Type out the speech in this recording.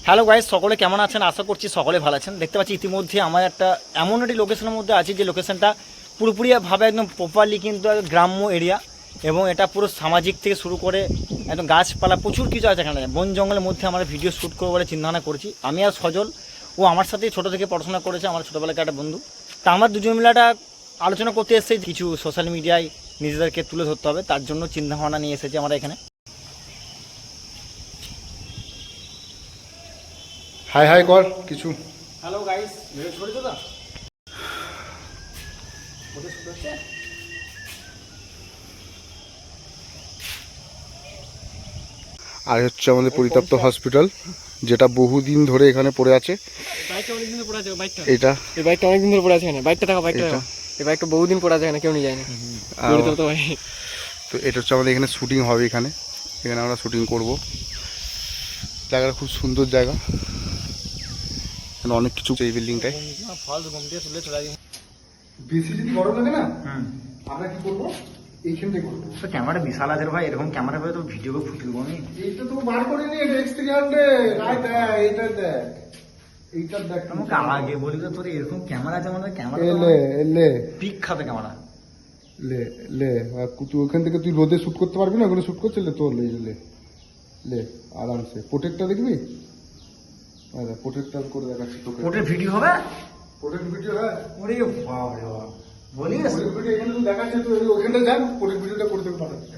Hello guys, সকলে কেমন আছেন? আশা করছি সকলে ভালো আছেন। দেখতে পাচ্ছি ইতিমধ্যে আমার একটা এমন একটি লোকেশনের মধ্যে আছে যে লোকেশনটা পুরোপুরিভাবে একদম প্রপারলি কিন্তু গ্রাম্য এরিয়া, এবং এটা পুরো সামাজিক থেকে শুরু করে একদম গাছপালা প্রচুর কিছু আছে এখানে। বন জঙ্গলের মধ্যে আমরা ভিডিও শ্যুট করবো বলে চিন্তাভাবনা করছি। আমি আর সজল, ও আমার সাথেই ছোটো থেকে পড়াশোনা করেছে, আমার ছোটোবেলাকার একটা বন্ধু। তা আমার দুজন মিলে একটা আলোচনা করতে এসেছি, কিছু সোশ্যাল মিডিয়ায় নিজেদেরকে তুলে ধরতে হবে, তার জন্য চিন্তাভাবনা নিয়ে এসেছি আমরা এখানে। হাই হাই কর কিছু। হ্যালো গাইস, ভিডিও শুরু করতে দাও। ওটা শুরু হচ্ছে। আর হচ্ছে আমাদের পরিত্যক্ত হসপিটাল, যেটা বহুদিন ধরে এখানে পড়ে আছে। বাইকটা অনেকদিন ধরে পড়ে আছে, এটা এই বাইকটা অনেকদিন ধরে পড়ে আছে এখানে। বাইকটা দেখো, বাইকটা দেখো, এই বাইকটা বহুদিন পড়ে আছে এখানে, কেউ নিয়ে যায় না। তো ভাই, তো এটা হচ্ছে আমাদের এখানে শুটিং হবে। এখানে আমরা শুটিং করব। জায়গাটা খুব সুন্দর জায়গা, এখানে অনেক কিছু এই বিল্ডিংটায়। ফলস ঘুম দিয়ে তুলে চলে যাই। বেশি যদি গরম লাগে না, আমরা কি করবো, এইখানটাই করবো। তো ক্যামেরা বিশাল আছে ভাই, এরকম ক্যামেরা পেলে তো ভিডিও ফুটবো আমি। এইটা তো বার করে নিয়ে X300, এইটা দেখ, এইটা দেখ। আমাকে আগে বলি তো, তোর এরকম ক্যামেরা আছে, আমাদের ক্যামেরা লে পিক খাবে ক্যামেরা। লে লে তুই ওখান থেকে তুই রোদে শুট করতে পারবি না, ওখানে শুট করছিলে তো। লে লে লে আরামসে। প্রোটেক্টটা দেখবি, আচ্ছা প্রোটেক্টটা করে দেখাচ্ছি তোকে। ওটার ভিডিও হবে, প্রোটেক্ট ভিডিও। হ্যাঁ ওরে বাবা রে বাবা, বলিস প্রোটেক্ট ভিডিও এখানে তুই দেখাচ্ছি, তুই ওখানটা যান, প্রোটেক্ট ভিডিওটা করে দেবো পাঠাচ্ছি।